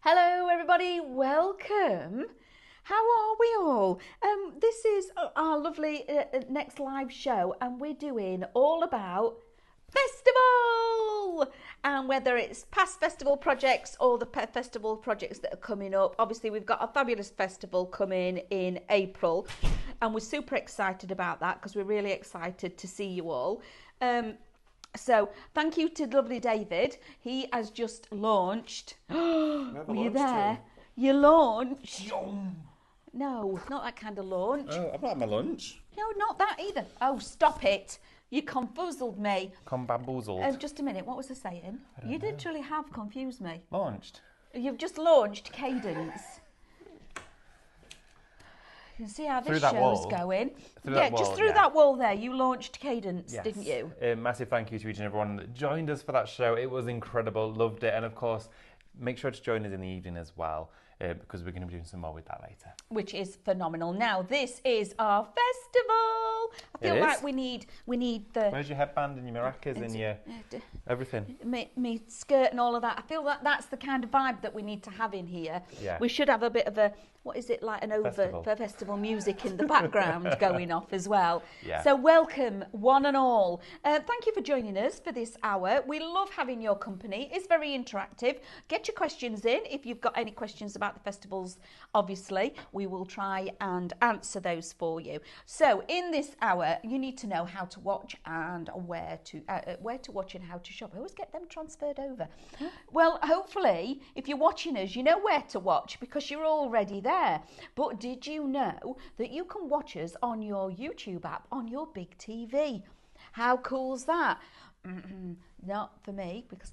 Hello everybody, welcome. How are we all? This is our lovely next live show and we're doing all about festival, and whether it's past festival projects or the festival projects that are coming up. Obviously we've got a fabulous festival coming in April and we're super excited about that because we're really excited to see you all. So thank you to lovely David. He has just launched. Were you there? You launched. Yum. No, not that kind of launch. Oh, I've not had my lunch. No, not that either. Oh, stop it. You confuzzled me. Bamboozled. Just a minute, what was I saying? You literally have confused me. Launched. You've just launched Cadence. You can see how this show's going. Just through that wall there, you launched Cadence, Yes. didn't you? Massive thank you to each and everyone that joined us for that show. It was incredible, loved it. And of course, make sure to join us in the evening as well, because we're going to be doing some more with that later. Which is phenomenal. Now, this is our festival. I feel like we need the... Where's your headband and your maracas and your everything? Me skirt and all of that. I feel that that's the kind of vibe that we need to have in here. Yeah. We should have a bit of a, what is it, like an festival music in the background going off as well. Yeah. So welcome, one and all. Thank you for joining us for this hour. We love having your company. It's very interactive. Get your questions in. If you've got any questions about the festivals, obviously, we will try and answer those for you. So in this hour, you need to know how to watch and where to watch and how to shop. I always get them transferred over. Well, hopefully, if you're watching us, you know where to watch because you're already there. But did you know that you can watch us on your YouTube app on your big TV? How cool's that? Not for me because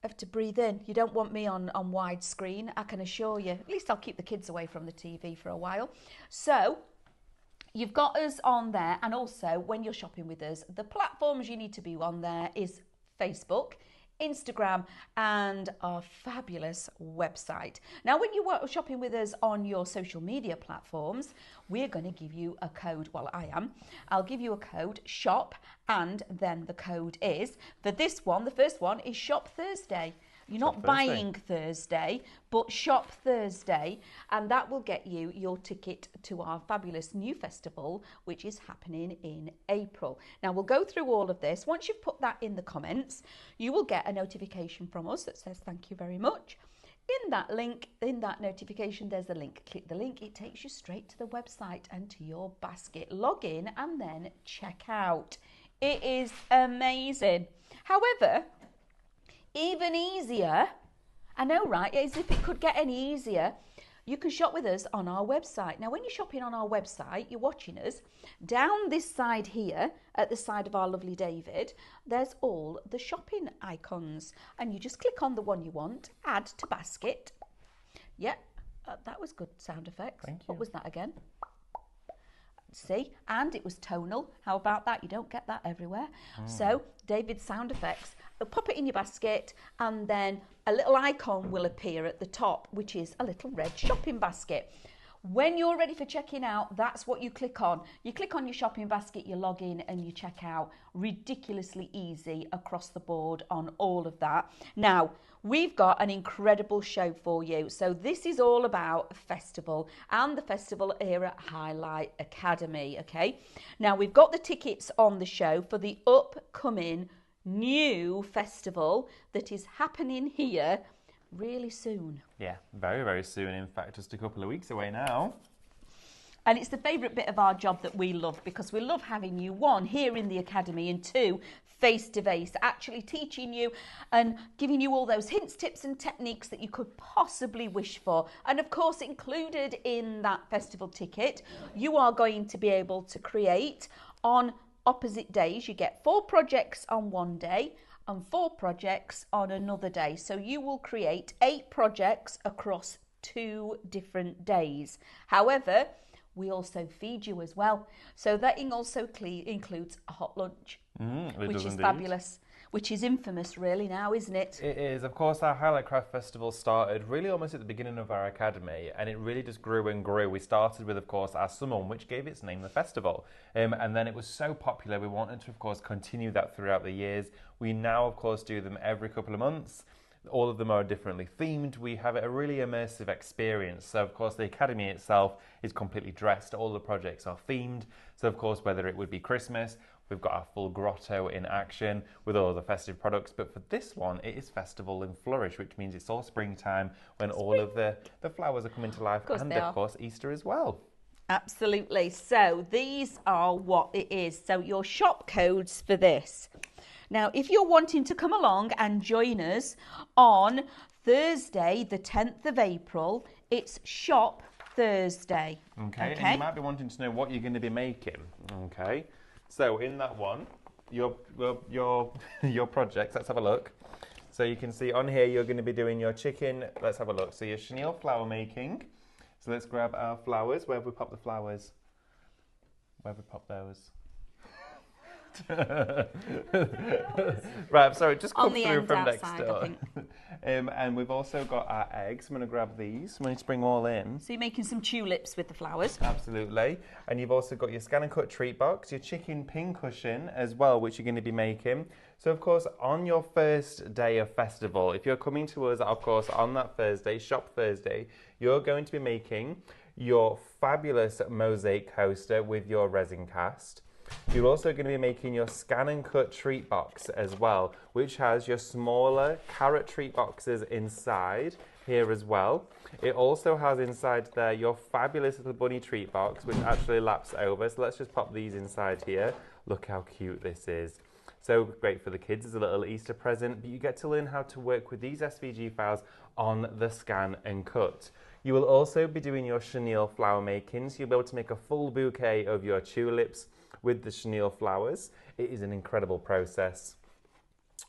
I have to breathe in. You don't want me on widescreen, I can assure you. At least I'll keep the kids away from the TV for a while. So you've got us on there, and also when you're shopping with us, the platforms you need to be on there is Facebook, Instagram, and our fabulous website. Now, when you are shopping with us on your social media platforms, we're going to give you a code. Well, I'll give you a code, shop, and then the code is, for this one, the first one is Shop Thursday. You're not buying Thursday, but Shop Thursday, and that will get you your ticket to our fabulous new festival, which is happening in April. Now, we'll go through all of this. Once you've put that in the comments, you will get a notification from us that says thank you very much. In that link, in that notification, there's a link. Click the link, it takes you straight to the website and to your basket. Log in and then check out. It is amazing. However, even easier, I know, right, as if it could get any easier, you can shop with us on our website. Now, when you're shopping on our website, you're watching us, down this side here, at the side of our lovely David, there's all the shopping icons. And you just click on the one you want, add to basket. Yep, that was good sound effects. Thank you. What was that again? See, and it was tonal. How about that? You don't get that everywhere. So, David's sound effects. Pop it in your basket, and then a little icon will appear at the top, which is a little red shopping basket. When you're ready for checking out, that's what you click on. You click on your shopping basket, you log in and you check out. Ridiculously easy across the board on all of that. Now, we've got an incredible show for you. So this is all about festival and the Festival Era Highlight Academy, okay? Now, we've got the tickets on the show for the upcoming new festival that is happening here really soon. Yeah, very, very soon. In fact, just a couple of weeks away now. And it's the favourite bit of our job that we love, because we love having you, one, here in the academy, and two, face-to-face, actually teaching you and giving you all those hints, tips and techniques that you could possibly wish for. And of course, included in that festival ticket, you are going to be able to create on opposite days. You get 4 projects on one day and 4 projects on another day. So you will create 8 projects across 2 different days. However, we also feed you as well. So that also includes a hot lunch, which is fabulous. Which is infamous really now, isn't it? It is. Of course, our Highlight Craft Festival started really almost at the beginning of our academy, and it really just grew and grew. We started with, of course, our summer one, which gave its name the festival. And then it was so popular, we wanted to, of course, continue that throughout the years. We now, of course, do them every couple of months. All of them are differently themed. We have a really immersive experience. So, of course, the Academy itself is completely dressed. All the projects are themed. So, of course, whether it would be Christmas, we've got our full grotto in action with all the festive products. But for this one, it is Festival and Flourish, which means it's all springtime when all of the flowers are coming to life. And, of course, Easter as well. Absolutely. So these are what it is. So your shop codes for this. Now, if you're wanting to come along and join us on Thursday, the 10th of April, it's Shop Thursday. Okay. And you might be wanting to know what you're going to be making. Okay. So in that one, your projects, let's have a look. So you can see on here, you're going to be doing your chicken. Let's have a look. So your chenille flower making. So let's grab our flowers. Where have we popped the flowers? Where have we popped those? Right, sorry, just come through from next door. And we've also got our eggs. I'm going to grab these. I'm going to bring them all in. So you're making some tulips with the flowers. Absolutely. And you've also got your scan and cut treat box, your chicken pin cushion as well, which you're going to be making. So, of course, on your first day of festival, if you're coming to us, of course, on that Thursday, Shop Thursday, you're going to be making your fabulous mosaic coaster with your resin cast. You're also going to be making your scan and cut treat box as well, which has your smaller carrot treat boxes inside here as well. It also has inside there your fabulous little bunny treat box, which actually laps over. So let's just pop these inside here. Look how cute this is. So great for the kids as a little Easter present, but you get to learn how to work with these SVG files on the scan and cut. You will also be doing your chenille flower making, so you'll be able to make a full bouquet of your tulips with the chenille flowers. It is an incredible process.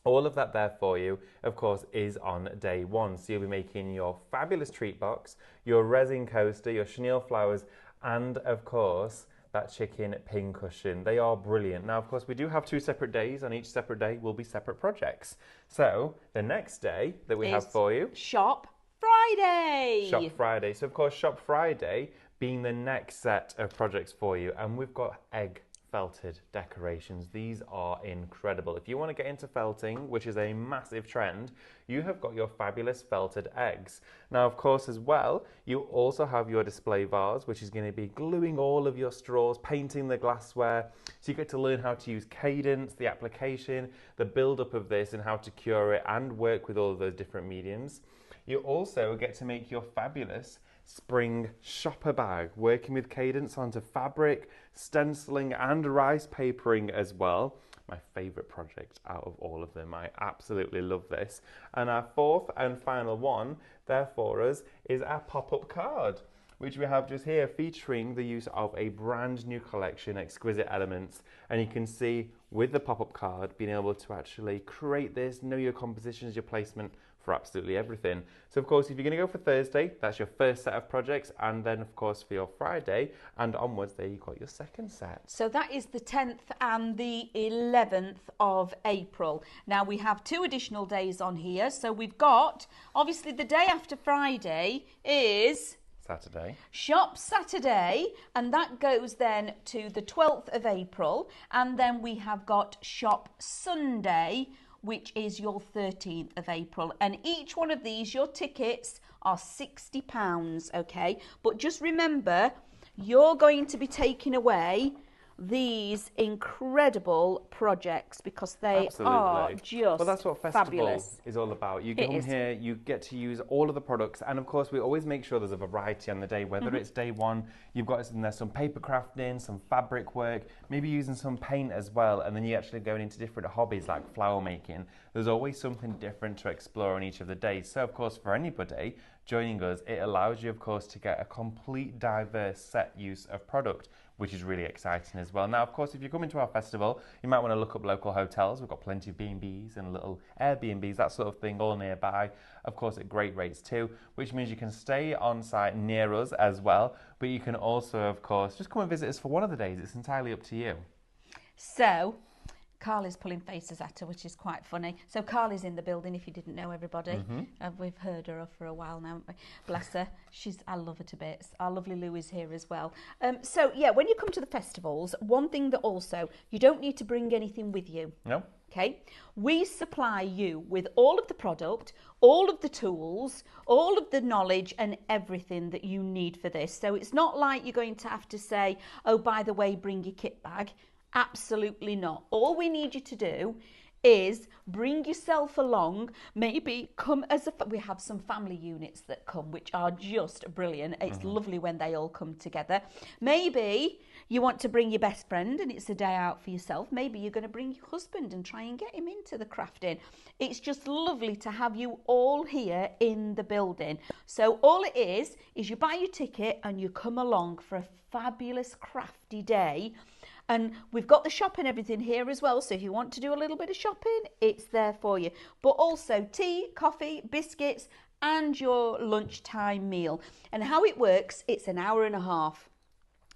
All of that there for you, of course, is on day one. So you'll be making your fabulous treat box, your resin coaster, your chenille flowers, and of course, that chicken pin cushion. They are brilliant. Now, of course, we do have 2 separate days. On each separate day will be separate projects. So the next day that we have for you, Shop Friday. Shop Friday. So, of course, Shop Friday being the next set of projects for you. And we've got egg felted decorations. These are incredible. If you want to get into felting, which is a massive trend, you have got your fabulous felted eggs. Now, of course, as well, you also have your display vase, which is going to be gluing all of your straws, painting the glassware. So you get to learn how to use cadence, the application, the build-up of this, and how to cure it and work with all of those different mediums. You also get to make your fabulous spring shopper bag, working with cadence onto fabric, stenciling and rice papering as well. My favourite project out of all of them. I absolutely love this. And our fourth and final one there for us is our pop-up card, which we have just here featuring the use of a brand new collection, Exquisite Elements. And you can see with the pop-up card being able to actually create this, know your compositions, your placement, for absolutely everything. So of course, if you're going to go for Thursday, that's your first set of projects, and then of course for your Friday and onwards, there you've got your second set. So that is the 10th and the 11th of April. Now we have 2 additional days on here. So we've got, obviously the day after Friday is Saturday. Shop Saturday, and that goes then to the 12th of April. And then we have got Shop Sunday, which is your 13th of April. And each one of these, your tickets are £60, okay? But just remember, you're going to be taking away these incredible projects because they are just well, that's what festival fabulous. Is all about. You come here, you get to use all of the products, and of course we always make sure there's a variety on the day, whether it's day one, you've got in there some paper crafting, some fabric work, maybe using some paint as well, and then you actually going into different hobbies like flower making. There's always something different to explore on each of the days. So of course for anybody joining us, it allows you of course to get a complete diverse set use of product, which is really exciting as well. Now, of course, if you're coming to our festival, you might want to look up local hotels. We've got plenty of B&Bs and little Airbnbs, that sort of thing, all nearby. Of course, at great rates too, which means you can stay on site near us as well. But you can also, of course, just come and visit us for one of the days. It's entirely up to you. So, Carly's pulling faces at her, which is quite funny. So Carly's in the building, if you didn't know, everybody. We've heard her for a while now, haven't we? Bless her. I love her to bits. Our lovely Lou is here as well. So, yeah, when you come to the festivals, one thing that also, you don't need to bring anything with you. No. Okay, we supply you with all of the product, all of the tools, all of the knowledge and everything that you need for this. So it's not like you're going to have to say, oh, by the way, bring your kit bag. Absolutely not. All we need you to do is bring yourself along, maybe come as a, we have some family units that come, which are just brilliant. It's lovely when they all come together. Maybe you want to bring your best friend and it's a day out for yourself. Maybe you're going to bring your husband and try and get him into the crafting. It's just lovely to have you all here in the building. So all it is you buy your ticket and you come along for a fabulous crafty day. And we've got the shop and everything here as well. So if you want to do a little bit of shopping, it's there for you. But also tea, coffee, biscuits, and your lunchtime meal. And how it works, it's an hour and a half.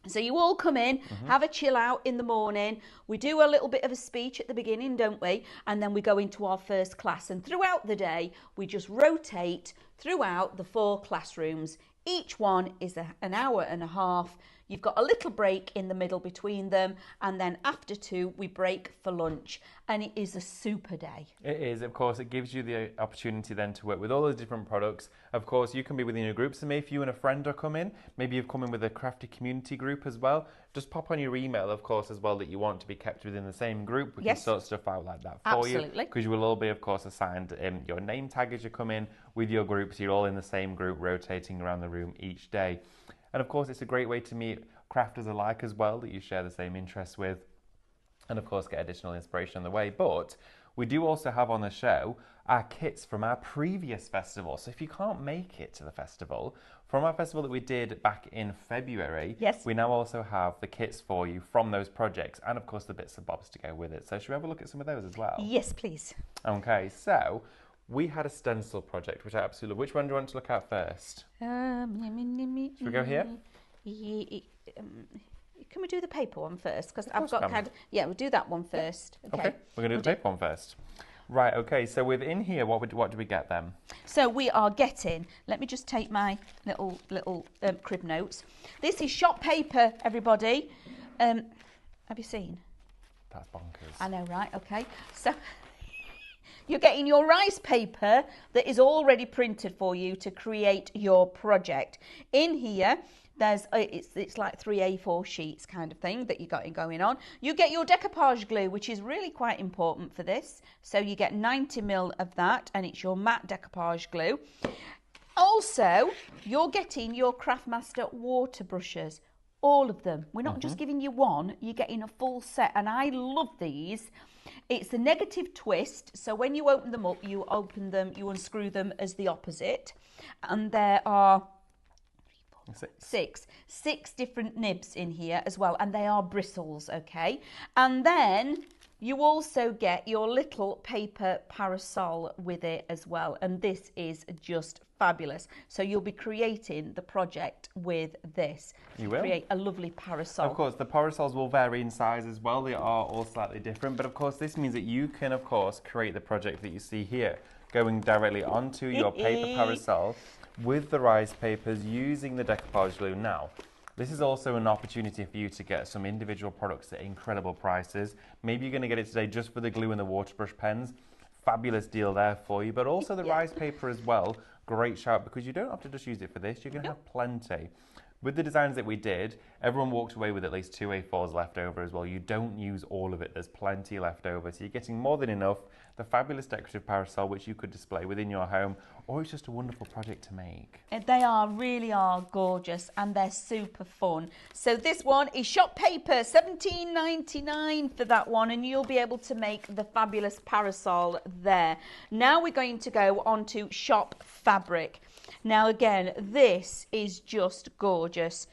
So you all come in, have a chill out in the morning. We do a little bit of a speech at the beginning, don't we? And then we go into our first class. And throughout the day, we just rotate throughout the 4 classrooms. Each one is an hour and a half. You've got a little break in the middle between them, and then after 2 we break for lunch, and it is a super day. It is, of course. It gives you the opportunity then to work with all those different products. Of course, you can be within your group, so maybe if you and a friend are coming, maybe you've come in with a crafty community group as well, just pop on your email, of course, as well, that you want to be kept within the same group. We can sort stuff out like that for you. Absolutely. Because you will all be, of course, assigned your name tag as you come in with your group, so you're all in the same group, rotating around the room each day. And of course, it's a great way to meet crafters alike as well, that you share the same interests with, and of course get additional inspiration on the way. But we do also have on the show our kits from our previous festival. So if you can't make it to the festival, from our festival that we did back in February, we now also have the kits for you from those projects, and of course the bits and bobs to go with it. So should we have a look at some of those as well? Yes, please. Okay, so we had a stencil project, which I absolutely love. Which one do you want to look at first? Should we go here? Can we do the paper one first? Because I've got kind of, we'll do that one first. Okay, we're going to do the paper one first. Right, okay, so within here, what do we get then? So we are getting, let me just take my little crib notes. This is shop paper, everybody. Have you seen? That's bonkers. I know, right? Okay. So you're getting your rice paper that is already printed for you to create your project. In here, there's it's like 3 A4 sheets kind of thing that you got going on. You get your decoupage glue, which is really quite important for this. So you get 90ml of that, and it's your matte decoupage glue. Also, you're getting your Craftmaster water brushes, all of them. We're not just giving you one, you're getting a full set, and I love these. It's the negative twist, so when you open them up, you unscrew them as the opposite, and there are six different nibs in here as well, and they are bristles, okay? And then you also get your little paper parasol with it as well, and this is just fabulous. So you'll be creating the project with this. You will create a lovely parasol. Of course, the parasols will vary in size as well. They are all slightly different, but of course this means that you can, of course, create the project that you see here, going directly onto your paper parasol with the rice papers using the decoupage glue. Now, this is also an opportunity for you to get some individual products at incredible prices. Maybe you're going to get it today just for the glue and the water brush pens. Fabulous deal there for you, but also the rice paper as well. Great shout, because you don't have to just use it for this. You're going to have plenty. With the designs that we did, everyone walked away with at least 2 A4s left over as well. You don't use all of it. There's plenty left over. So you're getting more than enough. The fabulous decorative parasol, which you could display within your home, or it's just a wonderful project to make. They really are gorgeous, and they're super fun. So this one is shop paper, $17.99 for that one, and you'll be able to make the fabulous parasol there. Now we're going to go on to shop fabric. Now again, this is just gorgeous.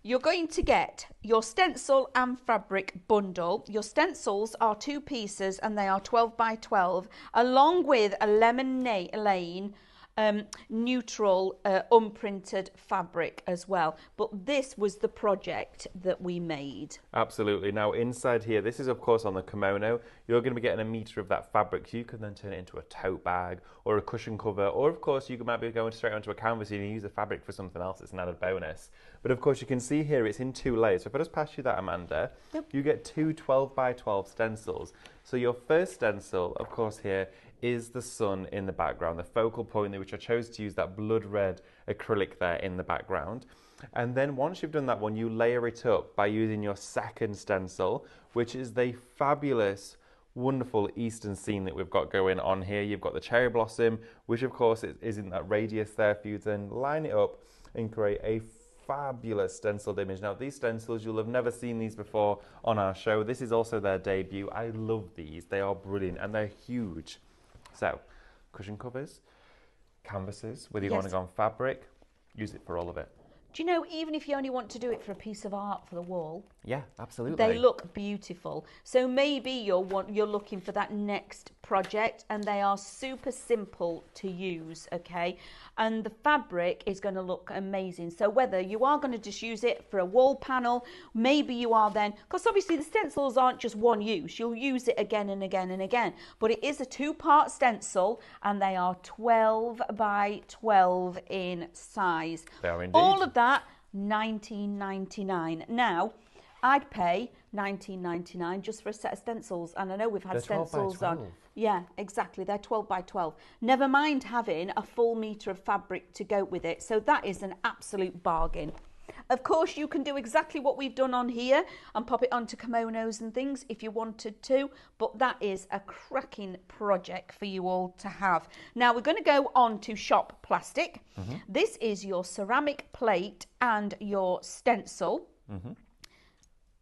You're going to get your stencil and fabric bundle. Your stencils are 2 pieces and they are 12 by 12, along with a lemon lane neutral unprinted fabric as well. But this was the project that we made. Absolutely. Now inside here, this is of course on the kimono. You're going to be getting 1 meter of that fabric. So you can then turn it into a tote bag or a cushion cover, or of course you might be going straight onto a canvas and you use the fabric for something else. It's an added bonus. But of course you can see here it's in 2 layers. So if I just pass you that, Amanda, you get 2 12 by 12 stencils. So your first stencil, of course, here is the sun in the background, the focal point, which I chose to use that blood red acrylic there in the background. And then once you've done that one, you layer it up by using your second stencil, which is the fabulous, wonderful Eastern scene that we've got going on here. You've got the cherry blossom, which of course is in that radius there for you to then line it up and create a fabulous stenciled image. Now these stencils, you'll have never seen these before on our show. This is also their debut. I love these. They are brilliant and they're huge. So, cushion covers, canvases, whether you want to go on fabric, use it for all of it. Do you know, even if you only want to do it for a piece of art for the wall, yeah, absolutely, they look beautiful. So maybe you're looking for that next project, and they are super simple to use, okay? And the fabric is going to look amazing. So whether you are going to just use it for a wall panel, maybe you are then, because obviously the stencils aren't just one use, you'll use it again and again and again. But it is a 2-part stencil, and they are 12 by 12 in size. They are indeed. All of that, $19.99. Now, I'd pay $19.99 just for a set of stencils, and I know we've had They're stencils 12 by 12. on. Yeah, exactly. They're 12 by 12. Never mind having a full metre of fabric to go with it. So that is an absolute bargain. Of course, you can do exactly what we've done on here and pop it onto kimonos and things if you wanted to, but that is a cracking project for you all to have. Now we're going to go on to Shop Plastic. This is your ceramic plate and your stencil.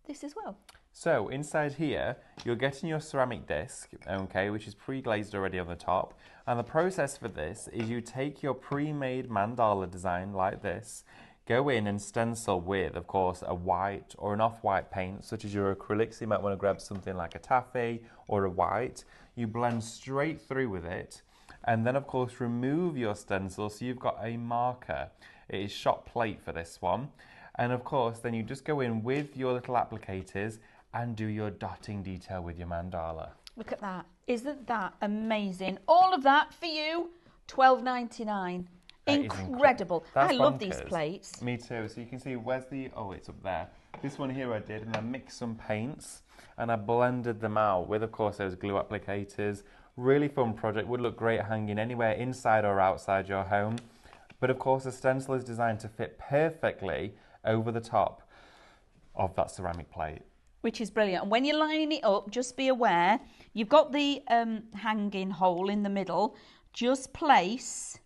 This as well. So inside here, you're getting your ceramic disc, okay, which is pre-glazed already on the top. And the process for this is you take your pre-made mandala design like this, go in and stencil with, of course, a white or an off-white paint, such as your acrylics. You might want to grab something like a taffy or a white. You blend straight through with it, and then, of course, remove your stencil so you've got a marker. It is Shop Plate for this one. And, of course, then you just go in with your little applicators and do your dotting detail with your mandala. Look at that. Isn't that amazing? All of that for you, $12.99. Incredible. I love these plates. Me too. So you can see, where's the, oh, it's up there. This one here I did, and I mixed some paints and I blended them out with, of course, those glue applicators. Really fun project. Would look great hanging anywhere inside or outside your home. But of course, the stencil is designed to fit perfectly over the top of that ceramic plate. Which is brilliant. And when you're lining it up, just be aware, you've got the hanging hole in the middle. Just place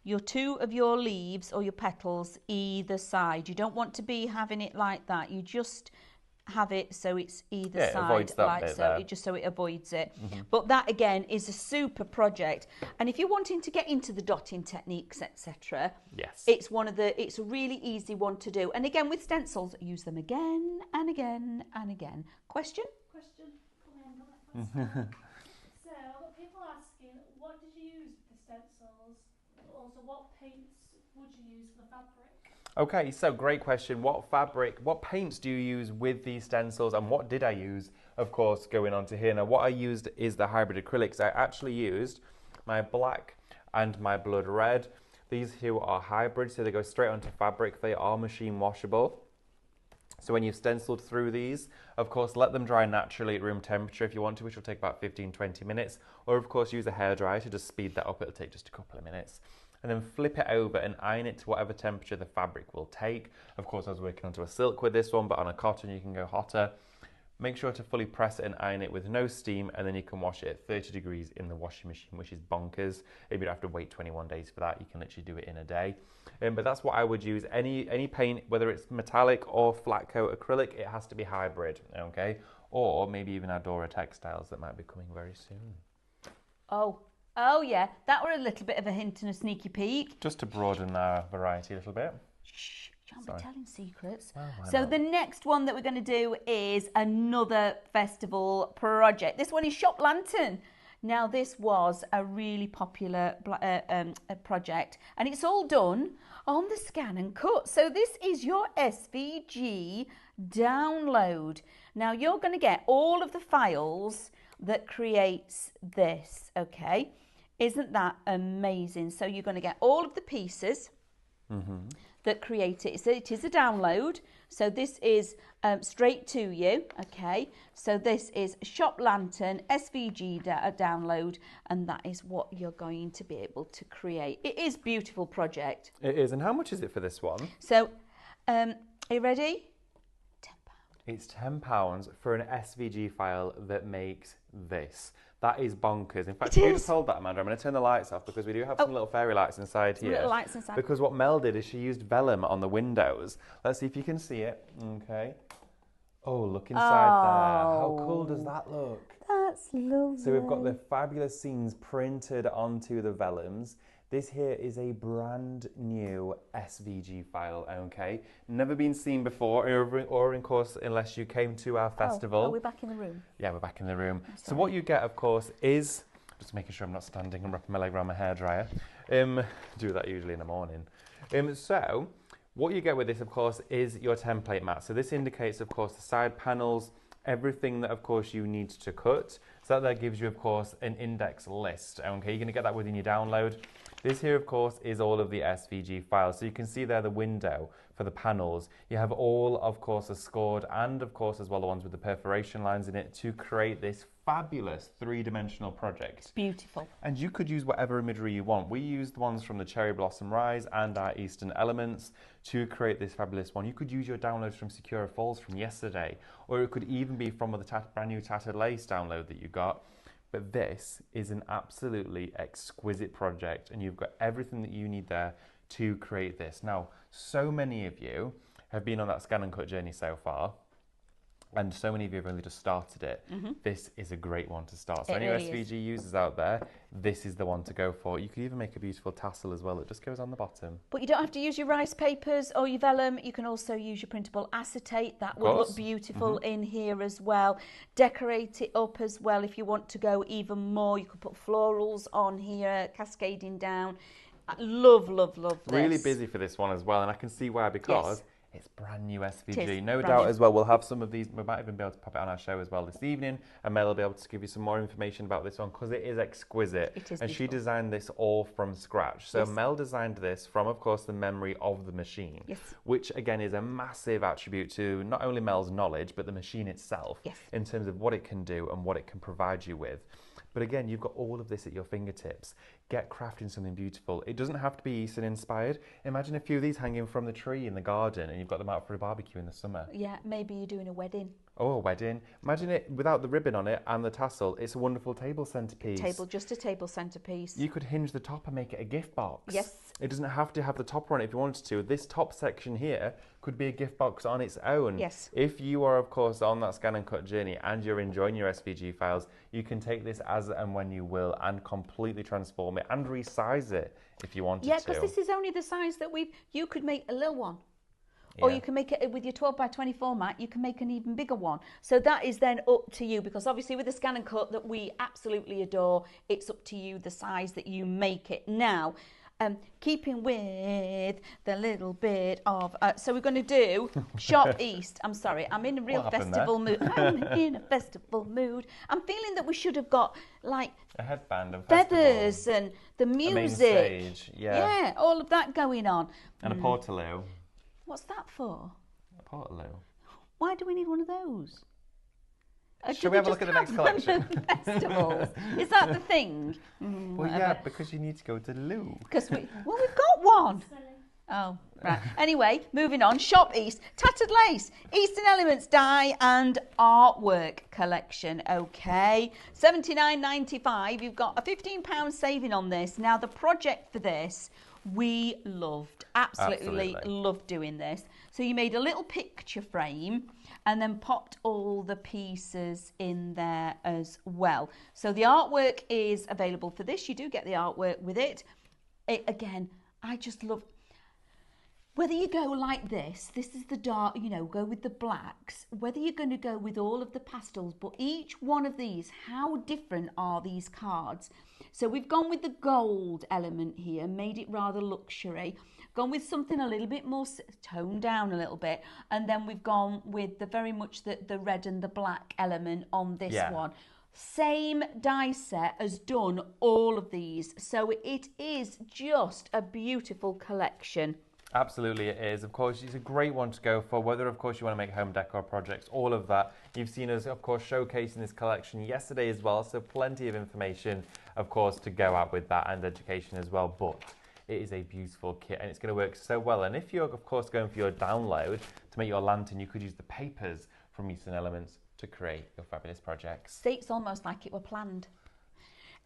your 2 of your leaves or your petals either side. You don't want to be having it like that. You just have it so it's either side, avoids that like bit so, there. just so it avoids it. But that again is a super project. And if you're wanting to get into the dotting techniques, etc., yes, it's a really easy one to do. And again, with stencils, use them again and again and again. Question? Come in. So, people are asking, what did you use with the stencils? Also, what paints would you use for the fabric? Okay, so great question. What fabric, what paints do you use with these stencils, and what did I use? Of course, going on to here. Now, what I used is the hybrid acrylics. I actually used my black and my blood red. These here are hybrid, so they go straight onto fabric. They are machine washable. So when you've stenciled through these, of course, let them dry naturally at room temperature if you want to, which will take about 15-20 minutes. Or, of course, use a hairdryer to just speed that up. It'll take just a couple of minutes. And then flip it over and iron it to whatever temperature the fabric will take. Of course, I was working onto a silk with this one, but on a cotton you can go hotter. Make sure to fully press it and iron it with no steam, and then you can wash it at 30 degrees in the washing machine, which is bonkers. If you don't have to wait 21 days for that, you can literally do it in a day. But that's what I would use. Any paint, whether it's metallic or flat coat acrylic, it has to be hybrid, okay? Or maybe even Adora textiles that might be coming very soon. Oh yeah, that were a little bit of a hint and a sneaky peek. Just to broaden our variety a little bit. Shh, can't be telling secrets. Well, why so not? the next one that we're going to do is another festival project. This one is Shop Lantern. Now, this was a really popular project, and it's all done on the Scan and Cut. So this is your SVG download. Now, you're going to get all of the files that creates this, okay? Isn't that amazing? So you're going to get all of the pieces that create it. So it is a download. So this is straight to you, okay? So this is Shop Lantern SVG download, and that is what you're going to be able to create. It is a beautiful project. It is. And how much is it for this one? So, are you ready? £10. It's £10 for an SVG file that makes this. That is bonkers. In fact, It if you is. just hold that, Amanda, I'm going to turn the lights off because we do have some little fairy lights inside here. Little lights inside. Because what Mel did is she used vellum on the windows. Let's see if you can see it. Okay. Oh, look inside there. How cool does that look? That's lovely. So we've got the fabulous scenes printed onto the vellums. This here is a brand new SVG file, okay? Never been seen before, or in course, unless you came to our festival. Are we back in the room? Yeah, we're back in the room. So what you get, of course, is, just making sure I'm not standing and wrapping my leg around my hairdryer. Do that usually in the morning. So what you get with this, of course, is your template mat. So this indicates, of course, the side panels, everything that, of course, you need to cut. So that gives you, of course, an index list. Okay, you're going to get that within your download. This here, of course, is all of the SVG files. So you can see there the window for the panels. You have all, of course, the scored and, of course, as well the ones with the perforation lines in it to create this fabulous three-dimensional project. Beautiful. And you could use whatever imagery you want. We used ones from the Cherry Blossom Rise and our Eastern Elements to create this fabulous one. You could use your downloads from Secura Falls from yesterday, or it could even be from the brand new Tattered Lace download that you got. But this is an absolutely exquisite project, and you've got everything that you need there to create this. Now, so many of you have been on that Scan and Cut journey so far, and so many of you have only just started it. This is a great one to start. So any really SVG users out there, this is the one to go for. You could even make a beautiful tassel as well. It just goes on the bottom. But you don't have to use your rice papers or your vellum. You can also use your printable acetate. That would look beautiful in here as well. Decorate it up as well if you want to go even more. You could put florals on here, cascading down. Love, love, love this. Really busy for this one as well, and I can see why, because it's brand new SVG. It is No brand doubt new. as well, we'll have some of these. We might even be able to pop it on our show as well this evening, and Mel will be able to give you some more information about this one because it is exquisite. It is and she beautiful. designed this all from scratch. So Yes. Mel designed this from, of course, the memory of the machine, Yes. which again is a massive attribute to not only Mel's knowledge, but the machine itself Yes. in terms of what it can do and what it can provide you with. But again, you've got all of this at your fingertips. Get crafting something beautiful. It doesn't have to be Eastern inspired. Imagine a few of these hanging from the tree in the garden and you've got them out for a barbecue in the summer. Yeah, maybe you're doing a wedding. Oh, a wedding. Imagine it without the ribbon on it and the tassel. It's a wonderful table centerpiece. Just a table centerpiece. You could hinge the top and make it a gift box. Yes. It doesn't have to have the top on it if you wanted to. This top section here could be a gift box on its own. Yes. If you are, of course, on that Scan and Cut journey and you're enjoying your SVG files, you can take this as and when you will and completely transform it and resize it if you wanted to. Yeah, because this is only the size that you could make a little one. Or Yeah. you can make it with your 12 by 24 mat, you can make an even bigger one. So that is then up to you, because obviously with the Scan and Cut that we absolutely adore, it's up to you the size that you make it. Now, keeping with the little bit of, so we're going to do Shop East. I'm sorry, I'm in a real What happened festival mood. I'm in a festival mood. I'm feeling that we should have got like A headband and feathers and the a main music. stage. Yeah. Yeah, all of that going on. And a portaloo. What's that for? A portaloo. Why do we need one of those? Shall we have a look at the next collection? Festivals. Is that the thing? Well, yeah, because you need to go to the loo. Because we've got one. Silly. Oh, right. Anyway, moving on. Shop East, Tattered Lace, Eastern Elements dye and artwork collection. Okay, $79.95. You've got a £15 saving on this. Now, the project for this we loved. Absolutely loved doing this. So you made a little picture frame and then popped all the pieces in there as well. So the artwork is available for this. You do get the artwork with it. Again, I just love... Whether you go like this is the dark, you know, go with the blacks, whether you're going to go with all of the pastels, but each one of these, how different are these cards? So we've gone with the gold element here, made it rather luxury, gone with something a little bit more toned down a little bit, and then we've gone with the very much the red and the black element on this one. Same die set has done all of these, so it is just a beautiful collection. Absolutely it is. Of course, it's a great one to go for, whether of course you want to make home decor projects, all of that. You've seen us, of course, showcasing this collection yesterday as well, so plenty of information, of course, to go out with that and education as well. But it is a beautiful kit and it's going to work so well. And if you're, of course, going for your download to make your lantern, you could use the papers from Eastern Elements to create your fabulous projects. See, it's almost like it were planned.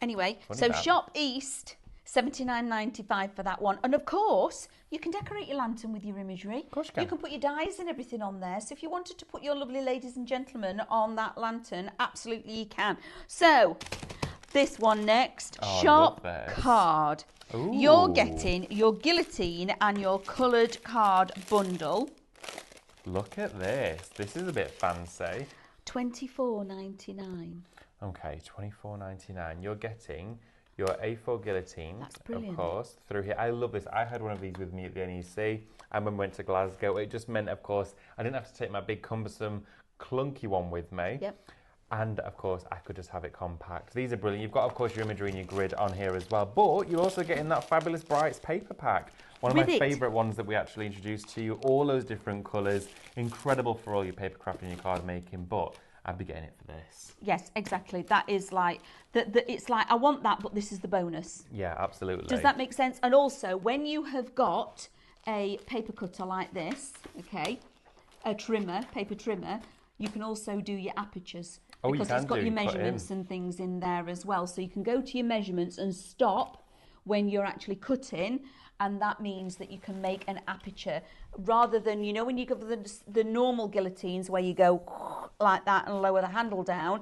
Anyway, Funny so that. Shop East, $79.95 for that one. And of course, you can decorate your lantern with your imagery. Of course you can. You can put your dies and everything on there. So if you wanted to put your lovely ladies and gentlemen on that lantern, absolutely you can. So this one next, Oh, I Shop love this. Card. Ooh. You're getting your guillotine and your coloured card bundle. Look at this. This is a bit fancy. $24.99. Okay, $24.99. You're getting your A4 guillotine, That's brilliant. of course, through here. I love this. I had one of these with me at the NEC. And when we went to Glasgow, it just meant, of course, I didn't have to take my big, cumbersome, clunky one with me. Yep. And, of course, I could just have it compact. These are brilliant. You've got, of course, your imagery and your grid on here as well. But you're also getting that fabulous Brights paper pack. One of With my it. favourite ones that we actually introduced to you. All those different colours. Incredible for all your paper crafting and your card making. But I'd be getting it for this. Yes, exactly. That is like, it's like, I want that, but this is the bonus. Yeah, absolutely. Does that make sense? And also, when you have got a paper cutter like this, okay, a trimmer, paper trimmer, you can also do your apertures. Oh, you because can it's got do, your put in. measurements and things in there as well. So you can go to your measurements and stop when you're actually cutting, and that means that you can make an aperture rather than, you know, when you go for the normal guillotines where you go like that and lower the handle down,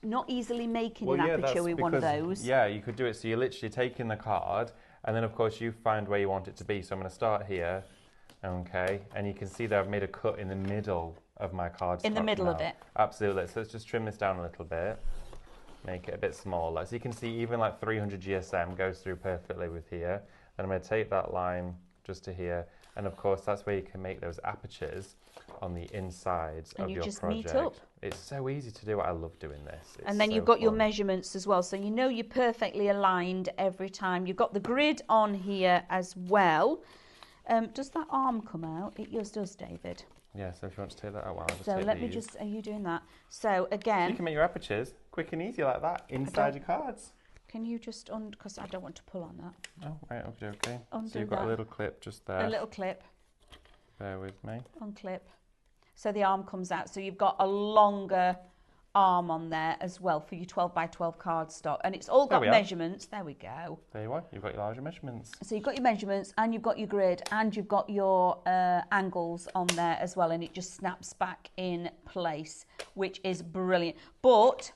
not easily making an aperture with one of those. Yeah, you could do it. So you're literally taking the card, and then of course you find where you want it to be. So I'm going to start here, okay, and you can see that I've made a cut in the middle of my card. In the middle of it. Absolutely. So let's just trim this down a little bit, make it a bit smaller. So you can see even like 300 GSM goes through perfectly with here. And I'm going to take that line just to here, and of course that's where you can make those apertures on the insides And of you your just project. meet up. It's so easy to do. I love doing this. It's And then so you've got your fun. measurements as well. So you know you're perfectly aligned every time. You've got the grid on here as well. Does that arm come out? It yours does, David. Yeah, so if you want to take that out, well, I'll just So take let me these. just, are you doing that? So You again, can make your apertures quick and easy like that inside your cards. can you just, because I don't want to pull on that. Oh, right, okay. Undo So you've got that. a little clip just there. A little clip, Bear with me. unclip. So the arm comes out. So you've got a longer arm on there as well for your 12 by 12 cardstock. And it's all There got we are. measurements. There we go. There you are. You've got your larger measurements. So you've got your measurements and you've got your grid and you've got your angles on there as well, and it just snaps back in place, which is brilliant. But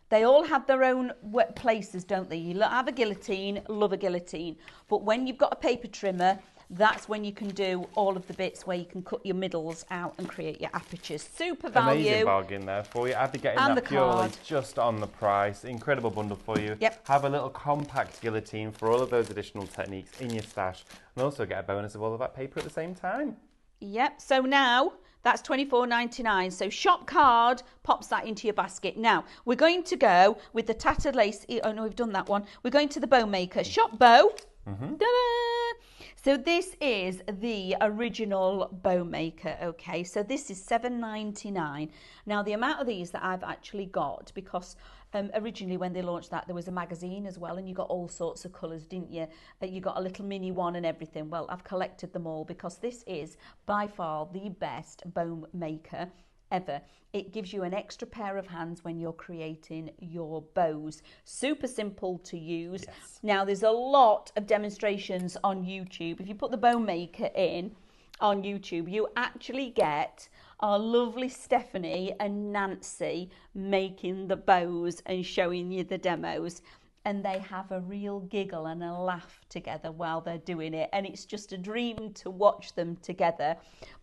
they all have their own places, don't they? You have a guillotine, love a guillotine. But when you've got a paper trimmer, that's when you can do all of the bits where you can cut your middles out and create your apertures. Super value. Amazing bargain there for you. I'd be getting And that the purely card. just on the price. Incredible bundle for you. Yep. Have a little compact guillotine for all of those additional techniques in your stash, and also get a bonus of all of that paper at the same time. Yep, so now that's $24.99. So Shop Card pops that into your basket. Now, we're going to go with the tattered lace. Oh, no, we've done that one. We're going to the bow maker. Shop Bow. Ta-da! So this is the original bow maker, okay? So this is $7.99. Now, the amount of these that I've actually got, because originally when they launched that, there was a magazine as well, and you got all sorts of colours, didn't you? You got a little mini one and everything. Well, I've collected them all because this is by far the best bow maker ever. It gives you an extra pair of hands when you're creating your bows. Super simple to use. Yes. Now, there's a lot of demonstrations on YouTube. If you put the bow maker in on YouTube, you actually get our lovely Stephanie and Nancy making the bows and showing you the demos. and they have a real giggle and a laugh together while they're doing it, and it's just a dream to watch them together.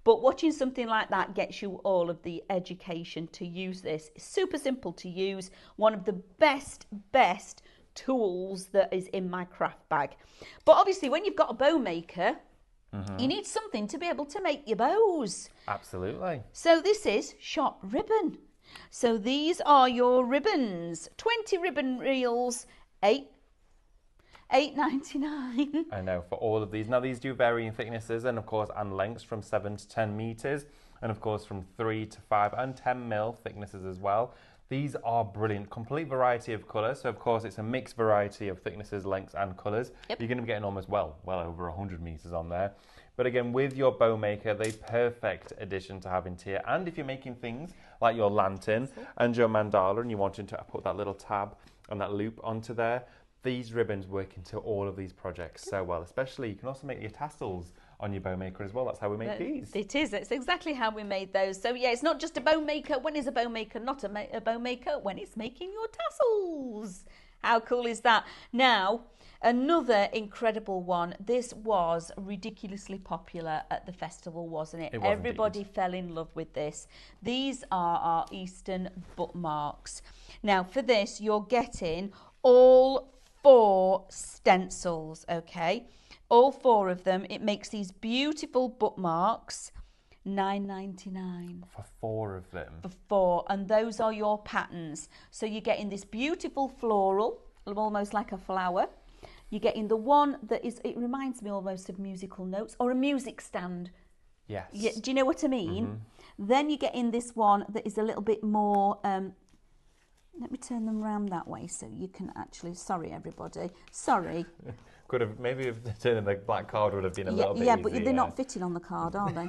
But watching something like that gets you all of the education to use this. It's super simple to use, one of the best tools that is in my craft bag. But obviously when you've got a bow maker, you need something to be able to make your bows. Absolutely. So this is shop ribbon. So these are your ribbons. 20 ribbon reels, $8.99. I know, for all of these. Now, these do vary in thicknesses and, of course, and lengths from 7 to 10 meters, and, of course, from 3 to 5 and 10 mil thicknesses as well. These are brilliant, complete variety of colours. So, of course, it's a mixed variety of thicknesses, lengths, and colours. Yep. You're going to be getting almost, well over 100 meters on there. But again, with your bow maker, the perfect addition to having here. And if you're making things like your lantern and your mandala, and you're wanting to put that little tab and that loop onto there, these ribbons work into all of these projects so well. Especially, you can also make your tassels on your bow maker as well. That's how we make these. It is. It's exactly how we made those. So yeah, it's not just a bow maker. When is a bow maker not a bow maker? When it's making your tassels. How cool is that? Now, another incredible one. This was ridiculously popular at the festival, wasn't it? It was Everybody indeed. fell in love with this. These are our Eastern bookmarks. Now, for this, you're getting all 4 stencils, okay? All 4 of them. It makes these beautiful bookmarks. $9.99 For 4 of them. for 4, and those are your patterns. So you're getting this beautiful floral, almost like a flower. You're getting the one that is, it reminds me almost of musical notes or a music stand. Yes. Yeah, do you know what I mean? Then you get in this one that is a little bit more, let me turn them around that way so you can actually, sorry everybody, sorry. Could have, maybe if turning the black card would have been a little bit Yeah, easier. but they're not fitting on the card, are they?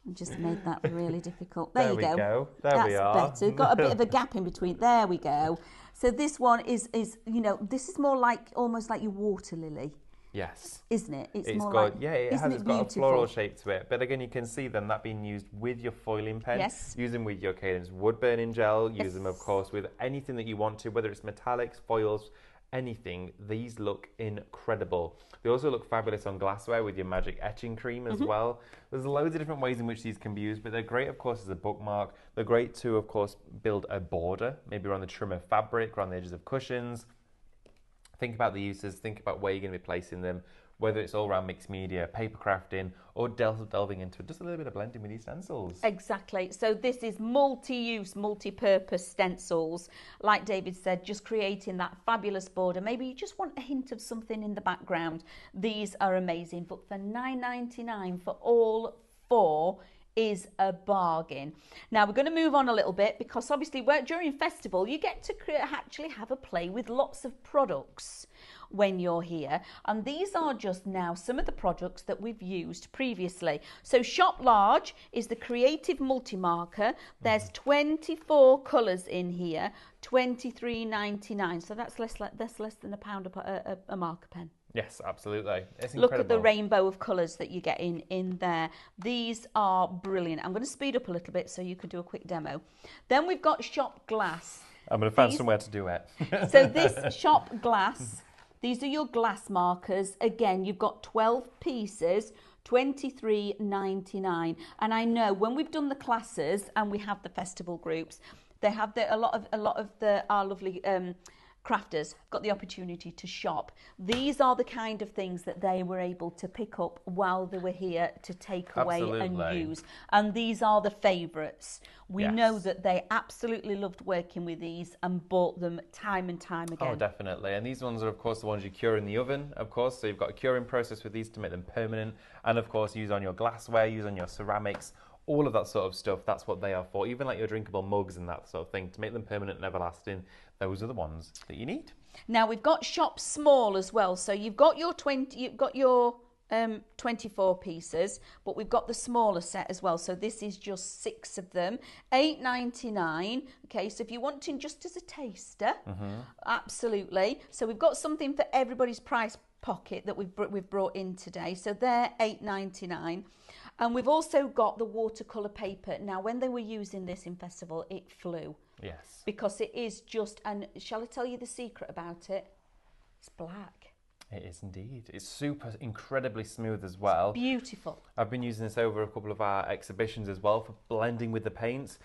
I just made that really difficult. There you go. There we are. That's better. Got a bit of a gap in between. There we go. So this one is you know, this is more like, almost like your water lily. Yes. Isn't it? It's more got, like, yeah, it isn't has. It's it got a beautiful? floral shape to it. But again, you can see then that being used with your foiling pen. Yes. Using with your Cadence wood burning gel. Yes. Use them, of course, with anything that you want to, whether it's metallics, foils, anything. These look incredible. They also look fabulous on glassware with your magic etching cream as well. There's loads of different ways in which these can be used, but they're great, of course, as a bookmark. They're great to, of course, build a border, maybe around the trim of fabric, around the edges of cushions. Think about the uses, think about where you're going to be placing them, whether it's all around mixed media, paper crafting, or delving into just a little bit of blending with these stencils. Exactly. So this is multi-use, multi-purpose stencils. Like David said, just creating that fabulous border. Maybe you just want a hint of something in the background. These are amazing. But for $9.99 for all 4 is a bargain. Now we're going to move on a little bit because obviously during festival you get to actually have a play with lots of products when you're here, and these are just now some of the products that we've used previously. So Shop Large is the creative multi-marker. There's 24 colours in here, $23.99, so that's less than £1 a marker pen. Yes, absolutely. It's incredible. Look at the rainbow of colours that you get in there. These are brilliant. I'm going to speed up a little bit so you can do a quick demo. Then we've got Shop Glass. I'm going to find somewhere to do it. So this Shop Glass, these are your glass markers. Again, you've got 12 pieces, $23.99. And I know when we've done the classes and we have the festival groups, they have a lot of our lovely crafters got the opportunity to shop. These are the kind of things that they were able to pick up while they were here to take away and use. And these are the favourites. We know that they absolutely loved working with these and bought them time and time again. Oh, definitely. And these ones are, of course, the ones you cure in the oven, of course. So you've got a curing process with these to make them permanent. And, of course, use on your glassware, use on your ceramics, all of that sort of stuff. That's what they are for. Even like your drinkable mugs and that sort of thing, to make them permanent and everlasting. Those are the ones that you need. Now we've got Shop Small as well. So you've got your 24 pieces, but we've got the smaller set as well. So this is just 6 of them, $8.99. Okay, so if you're wanting just as a taster, absolutely. So we've got something for everybody's price pocket that we've brought in today. So they're $8.99. And we've also got the watercolour paper. Now, when they were using this in festival, it flew. Yes. Because it is just, and shall I tell you the secret about it? It's black. It is indeed. It's super, incredibly smooth as well. Beautiful. I've been using this over a couple of our exhibitions as well for blending with the paints.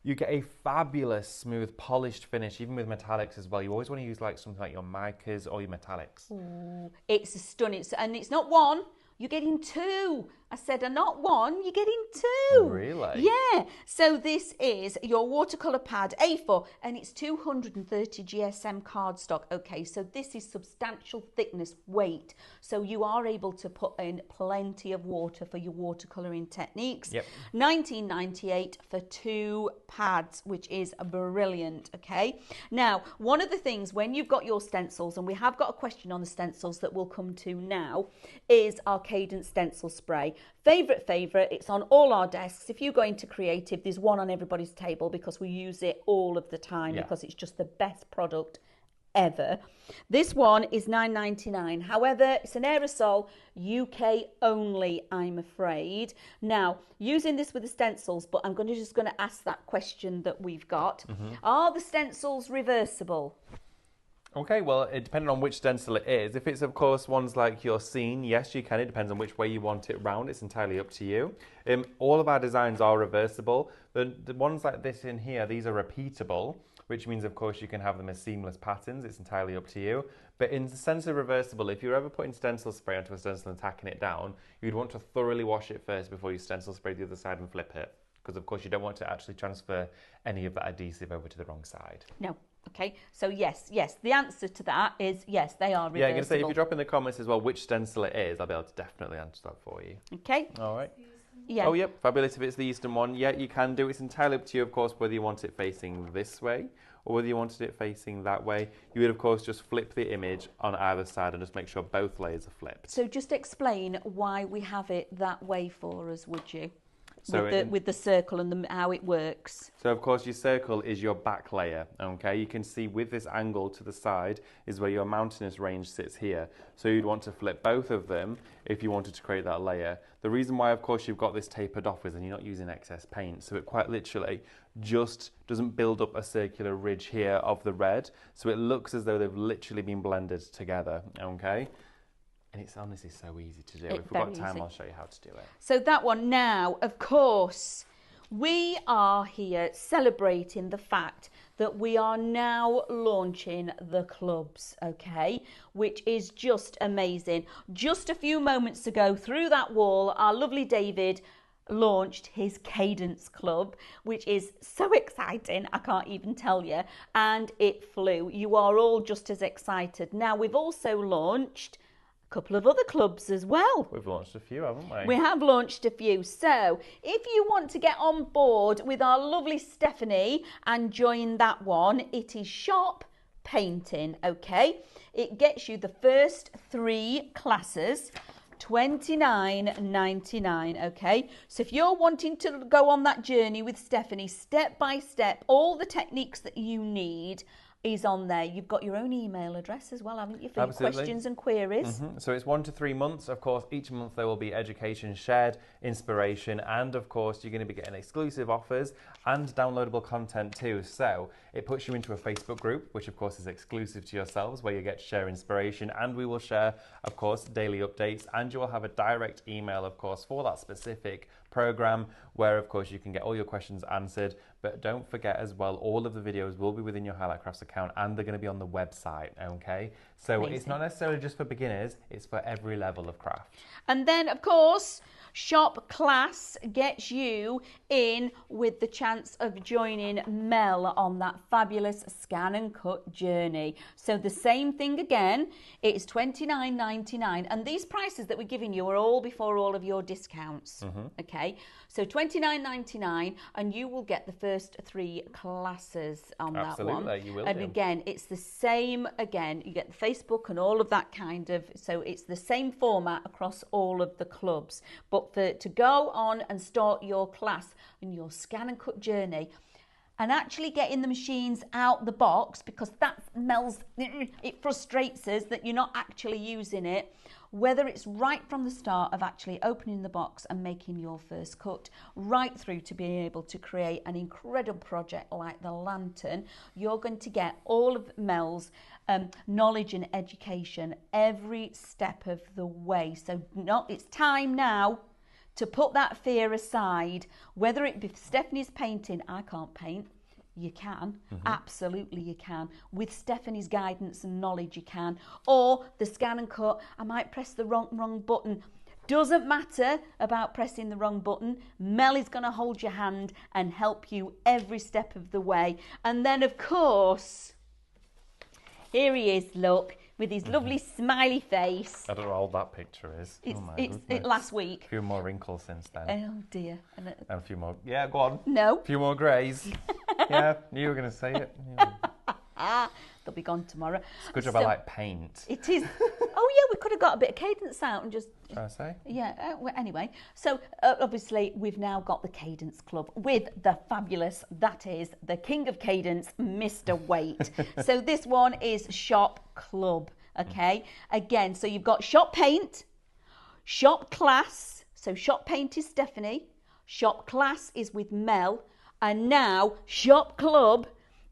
You get a fabulous, smooth, polished finish, even with metallics as well. You always want to use like something like your micas or your metallics. Ooh, it's a stunning, and it's not one. You're getting two. I said, not one, you're getting two. Really? Yeah. So this is your watercolour pad A4, and it's 230 GSM cardstock. Okay, so this is substantial thickness, weight. So you are able to put in plenty of water for your watercolouring techniques. Yep. $19.98 for 2 pads, which is brilliant. Okay. Now, one of the things when you've got your stencils, and we have got a question on the stencils that we'll come to now, is our Cadence stencil spray. Favourite, it's on all our desks. If you go into Creative, there's one on everybody's table because we use it all of the time because it's just the best product ever. This one is $9.99. However, it's an aerosol, UK only, I'm afraid. Now, using this with the stencils, but I'm just going to ask that question that we've got. Are the stencils reversible? Okay, well, it depends on which stencil it is. If it's, of course, ones like your scene, yes, you can. It depends on which way you want it round. It's entirely up to you. All of our designs are reversible. The ones like this in here, these are repeatable, which means, of course, you can have them as seamless patterns. It's entirely up to you. But in the sense of reversible, if you're ever putting stencil spray onto a stencil and tacking it down, you'd want to thoroughly wash it first before you stencil spray the other side and flip it. Because, of course, you don't want to actually transfer any of that adhesive over to the wrong side. No. Okay, so yes, the answer to that is yes, they are reversible. Yeah, I'm going to say if you drop in the comments as well which stencil it is, I'll be able to definitely answer that for you. Okay. All right. Yeah. Oh, yep, fabulous. If it's the Eastern one, yeah, you can do. It's entirely up to you, of course, whether you want it facing this way or whether you wanted it facing that way. You would, of course, just flip the image on either side and just make sure both layers are flipped. So just explain why we have it that way for us, would you? So with the circle and how it works. So, of course, your circle is your back layer, okay? You can see with this angle to the side is where your mountainous range sits here. So you'd want to flip both of them if you wanted to create that layer. The reason why, of course, you've got this tapered off is and you're not using excess paint. So it quite literally just doesn't build up a circular ridge here of the red. So it looks as though they've literally been blended together, okay? And it's honestly so easy to do. If we've got time, I'll show you how to do it. So that one now, of course, we are here celebrating the fact that we are now launching the clubs, okay? Which is just amazing. Just a few moments ago, through that wall, our lovely David launched his Cadence Club, which is so exciting, I can't even tell you, and it flew. You are all just as excited. Now, we've also launched couple of other clubs as well. We've launched a few, haven't we? We have launched a few. So if you want to get on board with our lovely Stephanie and join that one, it is Shop Painting, okay? It gets you the first 3 classes, $29.99, okay? So if you're wanting to go on that journey with Stephanie, step by step, all the techniques that you need is on there. You've got your own email address as well, haven't you, for your questions and queries? So it's 1 to 3 months. Of course, each month there will be education shared, inspiration, and of course you're going to be getting exclusive offers and downloadable content too. So it puts you into a Facebook group, which of course is exclusive to yourselves, where you get to share inspiration, and we will share, of course, daily updates, and you will have a direct email, of course, for that specific program, where of course you can get all your questions answered. But don't forget as well, all of the videos will be within your Highlight Crafts account, and they're going to be on the website, okay? So Amazing. It's not necessarily just for beginners, it's for every level of craft. And then, of course, Shop Class gets you in with the chance of joining Mel on that fabulous scan and cut journey. So the same thing again, it is $29.99, and these prices that we're giving you are all before all of your discounts, okay? So $29.99, and you will get the first 3 classes on that one. Absolutely, you will And do. again, it's the same, again, you get the Facebook and all of that kind of, so it's the same format across all of the clubs. But to go on and start your class and your scan and cut journey, and actually getting the machines out the box, because that smells, it frustrates us that you're not actually using it. Whether it's right from the start of actually opening the box and making your first cut, right through to being able to create an incredible project like the lantern, you're going to get all of Mel's knowledge and education every step of the way. So it's time now to put that fear aside. Whether it be Stephanie's painting, I can't paint. You can, absolutely you can. With Stephanie's guidance and knowledge you can. Or the scan and cut, I might press the wrong button. Doesn't matter about pressing the wrong button. Mel is going to hold your hand and help you every step of the way. And then of course, here he is, look, with his lovely smiley face. I don't know how old that picture is. It's last week. A few more wrinkles since then. Oh dear. And a few more. Yeah, go on. No. A few more greys. Yeah, you were going to say it. Yeah. They'll be gone tomorrow. It's a good job I like paint. It is. Oh yeah, we could have got a bit of cadence out and just. Shall I say? Yeah. Well, anyway, so obviously we've now got the Cadence Club with the fabulous, that is the King of Cadence, Mr. Waite. So this one is Shop Club. Okay. Again, so you've got Shop Paint, Shop Class. So Shop Paint is Stephanie. Shop Class is with Mel. And now Shop Club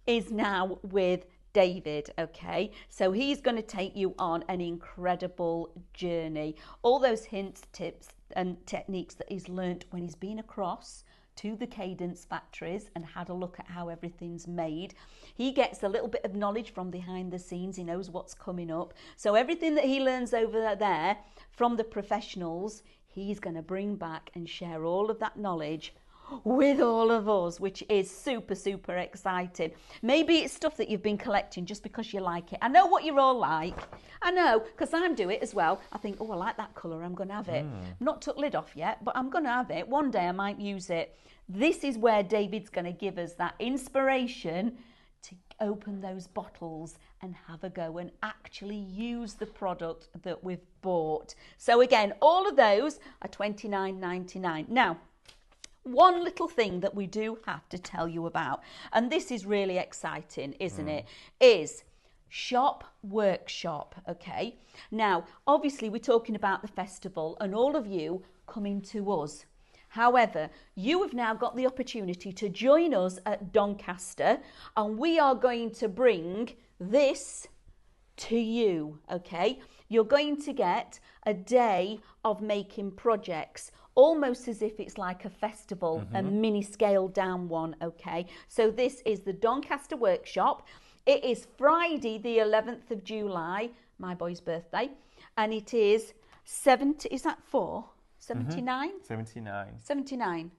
is now with David, okay? So he's going to take you on an incredible journey. All those hints, tips and techniques that he's learnt when he's been across to the Cadence factories and had a look at how everything's made. He gets a little bit of knowledge from behind the scenes. He knows what's coming up. So everything that he learns over there from the professionals, he's going to bring back and share all of that knowledge with all of us, which is super, super exciting. Maybe it's stuff that you've been collecting just because you like it. I know what you're all like. I know, because I do it as well. I think, oh, I like that colour, I'm going to have it. Not took lid off yet, but I'm going to have it. One day I might use it. This is where David's going to give us that inspiration to open those bottles and have a go and actually use the product that we've bought. So again, all of those are $29.99. Now, one little thing that we do have to tell you about, and this is really exciting, isn't it, is Shop Workshop, okay? Now, obviously, we're talking about the festival and all of you coming to us. However, you have now got the opportunity to join us at Doncaster, and we are going to bring this to you, okay? You're going to get a day of making projects, almost as if it's like a festival, a mini scaled down one, okay? So this is the Doncaster Workshop. It is Friday, the 11th of July, my boy's birthday, and it is 70, is that 79? 79. 79.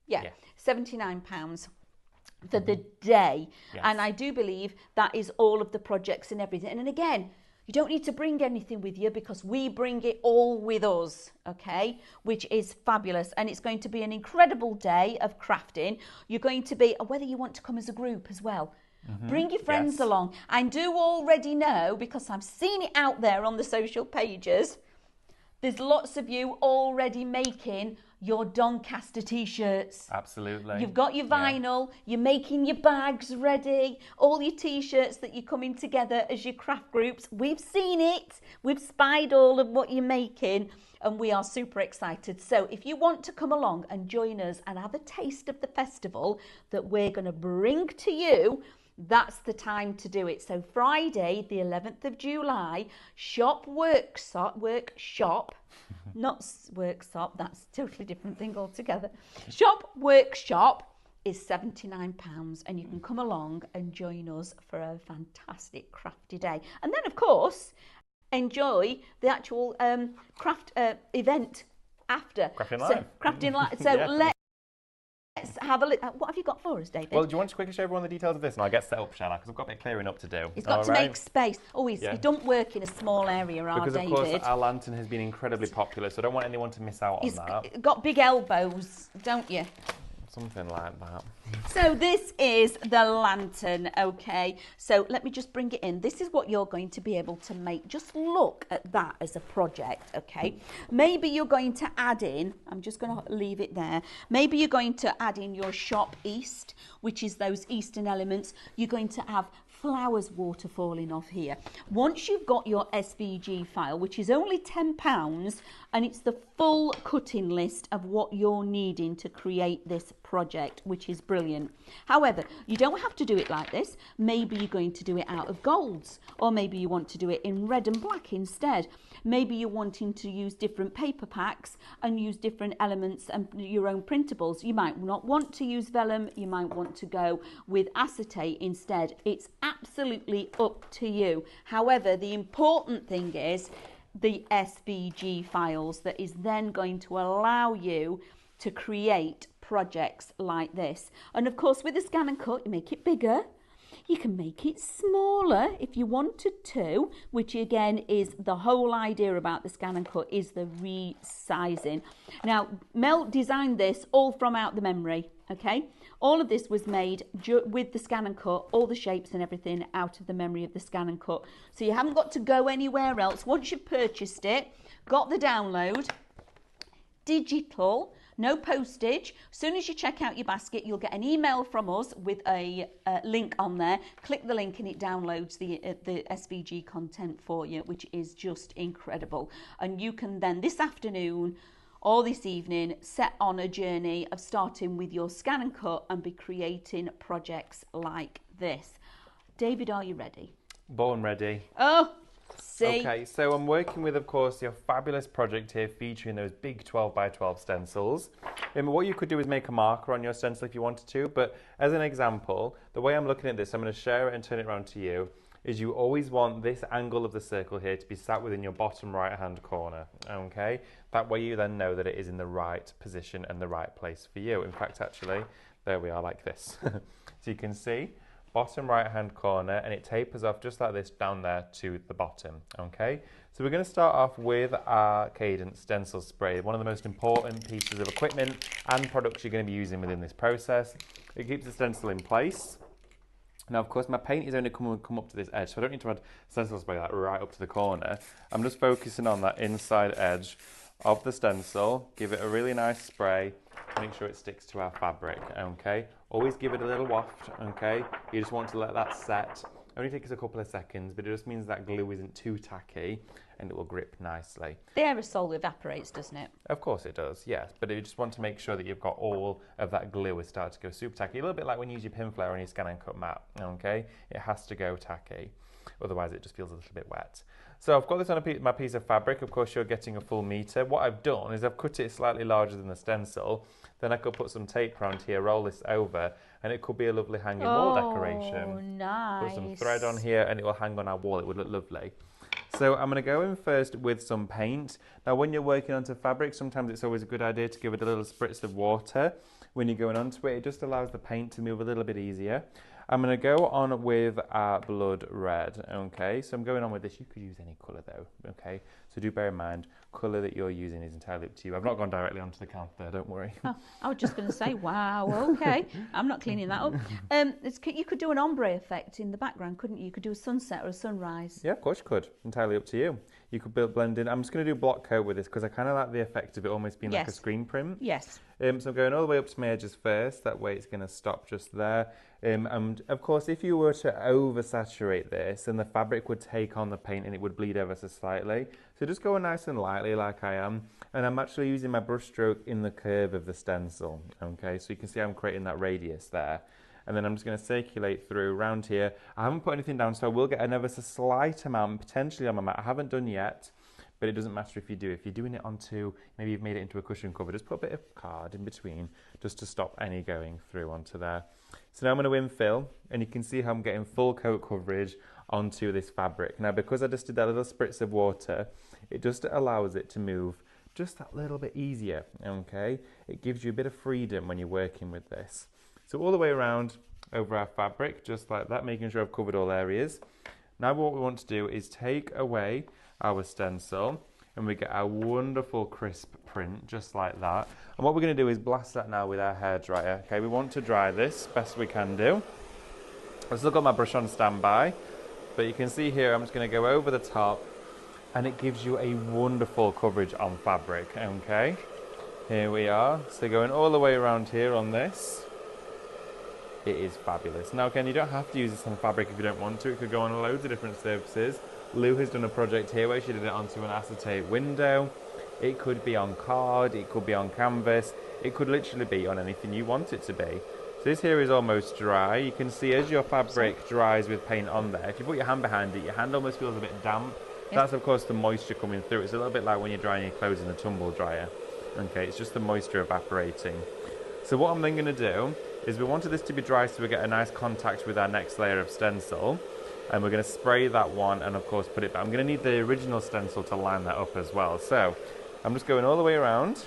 Yeah, Yeah. £79 for the day. Yes. And I do believe that is all of the projects and everything. And then again, you don't need to bring anything with you because we bring it all with us, okay? Which is fabulous. And it's going to be an incredible day of crafting. You're going to be, whether you want to come as a group as well, bring your friends Yes. along. I do already know, because I've seen it out there on the social pages, there's lots of you already making your Doncaster t-shirts. Absolutely. You've got your vinyl, you're making your bags ready, all your t-shirts that you're coming together as your craft groups. We've seen it, we've spied all of what you're making, and we are super excited. So if you want to come along and join us and have a taste of the festival that we're going to bring to you, that's the time to do it. So Friday, the 11th of July, Shop Workshop, not Workshop, that's a totally different thing altogether. Shop Workshop is £79, and you can come along and join us for a fantastic crafty day. And then, of course, enjoy the actual craft event after. Crafting So, Live. Crafting Live. So Yeah. let's have a look. What have you got for us, David? Well, do you want to quickly show everyone the details of this and I'll get set up, shall I? Because I've got a bit of clearing up to do. He's got All to right? make space. Oh, he don't work in a small area, Because, David. of course, our lantern has been incredibly popular, so I don't want anyone to miss out on He's that. got big elbows, don't you? something like that. So this is the lantern, okay? So let me just bring it in. This is what you're going to be able to make. Just look at that as a project, okay? Maybe you're going to add in, I'm just going to leave it there. Maybe you're going to add in your shop east, which is those eastern elements. You're going to have flowers waterfalling off here. Once you've got your SVG file, which is only £10, and it's the full cutting list of what you're needing to create this project, which is brilliant. However, you don't have to do it like this. Maybe you're going to do it out of golds, or maybe you want to do it in red and black instead. Maybe you're wanting to use different paper packs and use different elements and your own printables. You might not want to use vellum. You might want to go with acetate instead. It's absolutely up to you. However, the important thing is the SVG files that is then going to allow you to create projects like this. And of course, with the Scan and Cut, you make it bigger. You can make it smaller if you wanted to, which again is the whole idea about the Scan and Cut, is the resizing. Now, Mel designed this all from out the memory, okay? All of this was made with the Scan and Cut, all the shapes and everything out of the memory of the Scan and Cut. So you haven't got to go anywhere else. Once you've purchased it, got the download, digital, no postage. As soon as you check out your basket, you'll get an email from us with a link on there. Click the link and it downloads the SVG content for you, which is just incredible. And you can then this afternoon or this evening set on a journey of starting with your Scan and Cut and be creating projects like this. David, are you ready? Born ready. Oh, see. Okay, so I'm working with, of course, your fabulous project here featuring those big 12 by 12 stencils. What you could do is make a marker on your stencil if you wanted to, but as an example, the way I'm looking at this, I'm going to share it and turn it around to you, is you always want this angle of the circle here to be sat within your bottom right hand corner, okay? That way you then know that it is in the right position and the right place for you. In fact, actually, there we are like this. So you can see, bottom right hand corner, and it tapers off just like this down there to the bottom, okay? So we're going to start off with our Cadence stencil spray, one of the most important pieces of equipment and products you're going to be using within this process. It keeps the stencil in place. Now, of course, my paint is only come up to this edge, so I don't need to add stencil spray like right up to the corner. I'm just focusing on that inside edge of the stencil, give it a really nice spray, make sure it sticks to our fabric, okay? Always give it a little waft, okay? You just want to let that set. Only takes a couple of seconds, but it just means that glue isn't too tacky and it will grip nicely. The aerosol evaporates, doesn't it? Of course it does, yes, but you just want to make sure that you've got all of that glue is starting to go super tacky, a little bit like when you use your pin flare on your Scan and Cut mat, okay? It has to go tacky, otherwise it just feels a little bit wet. So I've got this on my piece of fabric. Of course, you're getting a full metre. What I've done is I've cut it slightly larger than the stencil. Then I could put some tape around here, roll this over, and it could be a lovely hanging wall decoration. Oh, nice. Put some thread on here and it will hang on our wall. It would look lovely. So I'm going to go in first with some paint. Now, when you're working onto fabric, sometimes it's always a good idea to give it a little spritz of water. When you're going onto it, it just allows the paint to move a little bit easier. I'm going to go on with blood red, okay? So I'm going on with this. You could use any colour though, okay? So do bear in mind, colour that you're using is entirely up to you. I've not gone directly onto the counter there, don't worry. Oh, I was just going to say, wow, okay. I'm not cleaning that up. You could do an ombre effect in the background, couldn't you? You could do a sunset or a sunrise. Yeah, of course you could. Entirely up to you. You could blend in. I'm just going to do block coat with this because I kind of like the effect of it almost being like a screen print. Yes. So I'm going all the way up to my edges first. That way it's going to stop just there. And of course, if you were to oversaturate this, then the fabric would take on the paint and it would bleed ever so slightly. So just go nice and lightly like I am. And I'm actually using my brush stroke in the curve of the stencil. Okay, so you can see I'm creating that radius there. And then I'm just going to circulate through around here. I haven't put anything down, so I will get an ever so slight amount potentially on my mat. I haven't done yet, but it doesn't matter if you do. If you're doing it onto, maybe you've made it into a cushion cover, just put a bit of card in between just to stop any going through onto there. So now I'm going to infill, and you can see how I'm getting full coat coverage onto this fabric. Now, because I just did that little spritz of water, it just allows it to move just that little bit easier, okay? It gives you a bit of freedom when you're working with this. So all the way around over our fabric, just like that, making sure I've covered all areas. Now what we want to do is take away our stencil, and we get our wonderful crisp print, just like that. And what we're going to do is blast that now with our hairdryer. Okay, we want to dry this best we can do. I've still got my brush on standby, but you can see here I'm just going to go over the top, and it gives you a wonderful coverage on fabric. Okay, here we are. So going all the way around here on this, it is fabulous. Now again, you don't have to use this on fabric if you don't want to. It could go on loads of different surfaces. Lou has done a project here where she did it onto an acetate window. It could be on card, it could be on canvas, it could literally be on anything you want it to be. So this here is almost dry. You can see as your fabric dries with paint on there, if you put your hand behind it, your hand almost feels a bit damp. That's of course the moisture coming through. It's a little bit like when you're drying your clothes in a tumble dryer. Okay, it's just the moisture evaporating. So what I'm then going to do is we wanted this to be dry so we get a nice contact with our next layer of stencil. And we're going to spray that one and of course put it back. I'm going to need the original stencil to line that up as well. So I'm just going all the way around,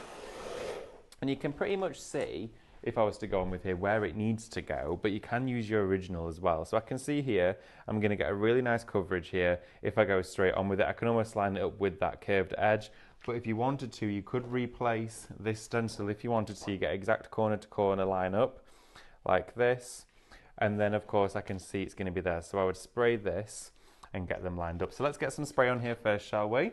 and you can pretty much see, if I was to go on with here, where it needs to go, but you can use your original as well. So I can see here, I'm going to get a really nice coverage here. If I go straight on with it, I can almost line it up with that curved edge. But if you wanted to, you could replace this stencil if you wanted to. You get exact corner to corner line up like this. And then of course I can see it's going to be there. So I would spray this and get them lined up. So let's get some spray on here first, shall we?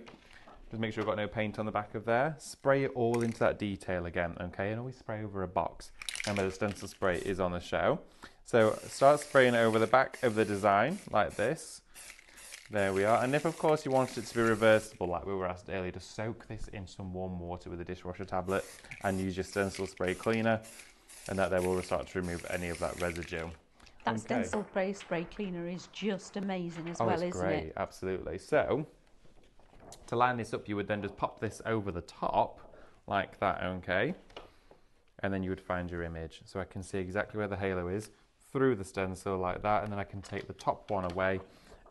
Just make sure we've got no paint on the back of there. Spray it all into that detail again, okay? And always spray over a box. Remember, the stencil spray is on the show. So start spraying over the back of the design like this. There we are. And if of course you wanted it to be reversible, like we were asked earlier, just soak this in some warm water with a dishwasher tablet and use your stencil spray cleaner, and that there will start to remove any of that residue. That stencil spray cleaner is just amazing as well, it's isn't great, it? absolutely. So to line this up, you would then just pop this over the top like that, okay? And then you would find your image. So I can see exactly where the halo is through the stencil like that, and then I can take the top one away,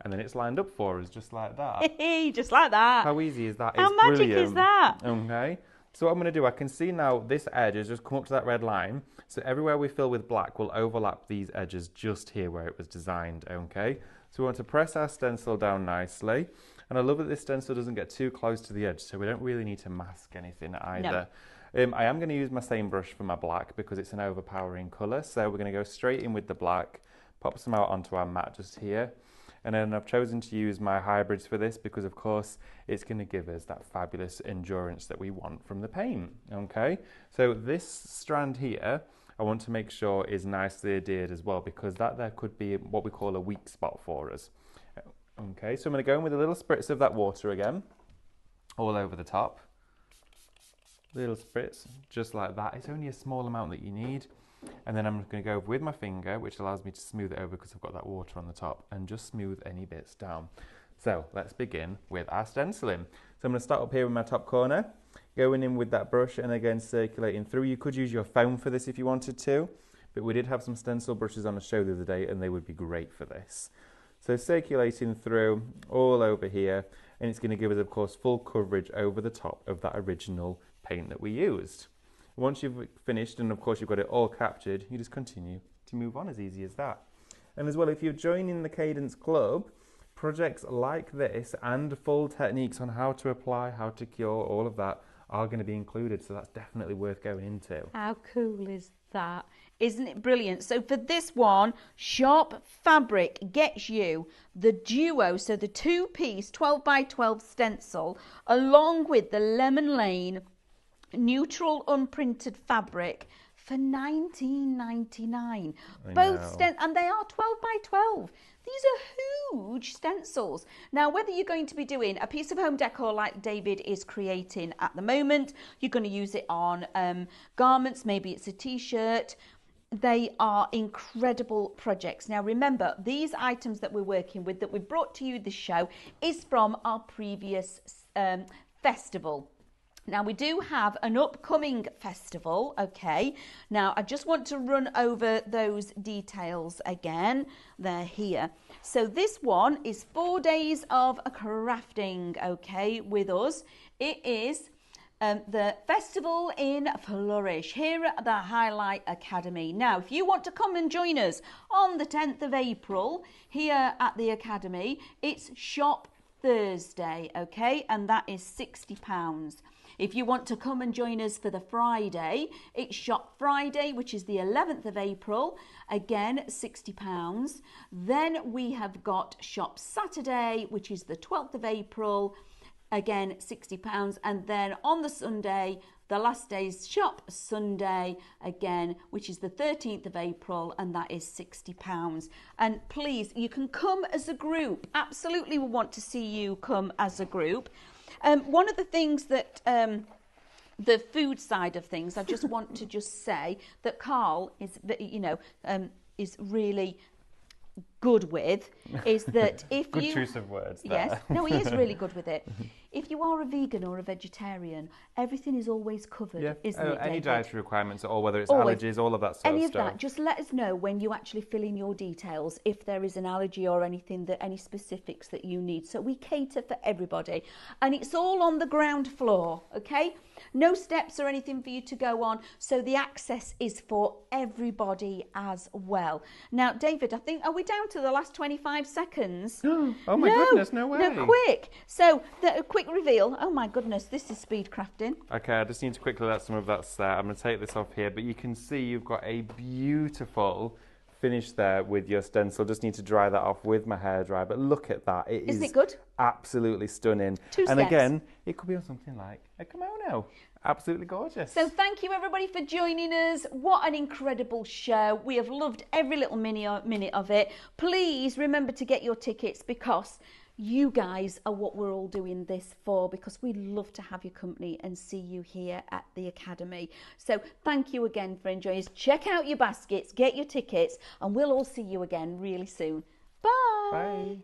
and then it's lined up for us just like that. Just like that. How easy is that? How It's magic brilliant. is that? Okay. So what I'm going to do, I can see now this edge has just come up to that red line. So everywhere we fill with black will overlap these edges just here where it was designed, okay? So we want to press our stencil down nicely. And I love that this stencil doesn't get too close to the edge, so we don't really need to mask anything either. No. I am going to use my same brush for my black because it's an overpowering colour. So we're going to go straight in with the black, pop some out onto our mat just here. And then I've chosen to use my hybrids for this because of course it's going to give us that fabulous endurance that we want from the paint, okay? So this strand here, I want to make sure is nicely adhered as well, because that there could be what we call a weak spot for us. Okay, so I'm going to go in with a little spritz of that water again, all over the top. Little spritz, just like that. It's only a small amount that you need. And then I'm going to go with my finger, which allows me to smooth it over because I've got that water on the top, and just smooth any bits down. So let's begin with our stenciling. So I'm going to start up here with my top corner, going in with that brush and again circulating through. You could use your foam for this if you wanted to, but we did have some stencil brushes on the show the other day and they would be great for this. So circulating through all over here, and it's going to give us of course full coverage over the top of that original paint that we used. Once you've finished, and of course you've got it all captured, you just continue to move on, as easy as that. And as well, if you're joining the Cadence Club, projects like this and full techniques on how to apply, how to cure, all of that are going to be included. So that's definitely worth going into. How cool is that? Isn't it brilliant? So for this one, Sharp Fabric gets you the duo, so the two-piece 12 by 12 stencil, along with the Lemon Lane neutral unprinted fabric for $19.99. Both and they are 12 by 12. These are huge stencils. Now, whether you're going to be doing a piece of home decor like David is creating at the moment, you're going to use it on garments, maybe it's a t-shirt. They are incredible projects. Now, remember, these items that we're working with, that we brought to you this show, is from our previous festival. Now, we do have an upcoming festival, okay? Now, I just want to run over those details again. They're here. So this one is 4 days of crafting, okay, with us. It is the Festival in Flourish here at the Highlight Academy. Now, if you want to come and join us on the 10th of April here at the Academy, it's Shop Thursday, okay? And that is £60. If you want to come and join us for the Friday, it's Shop Friday, which is the 11th of April, again £60. Then we have got Shop Saturday, which is the 12th of April, again £60. And then on the Sunday, the last day's Shop Sunday, again, which is the 13th of April, and that is £60. And please, you can come as a group. Absolutely, we want to see you come as a group. One of the things that the food side of things, I just want to just say that Carl is, is really good with, is that if Good you... choice of words there. Yes, no, he is really good with it. If you are a vegan or a vegetarian, everything is always covered, isn't it, any David? dietary requirements, or whether it's Always. allergies, all of that sort Any of of stuff. that, just let us know when you actually fill in your details, if there is an allergy or anything, that any specifics that you need. So we cater for everybody. And it's all on the ground floor, okay? No steps or anything for you to go on. So the access is for everybody as well. Now, David, I think, are we down to the last 25 seconds? Oh my goodness, no way. No, quick. So, a quick reveal. Oh my goodness, this is speed crafting. Okay, I just need to quickly let some of that set. I'm going to take this off here, but you can see you've got a beautiful finish there with your stencil. Just need to dry that off with my hairdryer, but look at that. Isn't it good? Absolutely stunning. Two and steps. Again, it could be on something like a kimono. Absolutely gorgeous. So thank you everybody for joining us. What an incredible show. We have loved every little minute of it. Please remember to get your tickets, because you guys are what we're all doing this for, because we love to have your company and see you here at the Academy. So thank you again for enjoying us. Check out your baskets, get your tickets, and we'll all see you again really soon. Bye. Bye.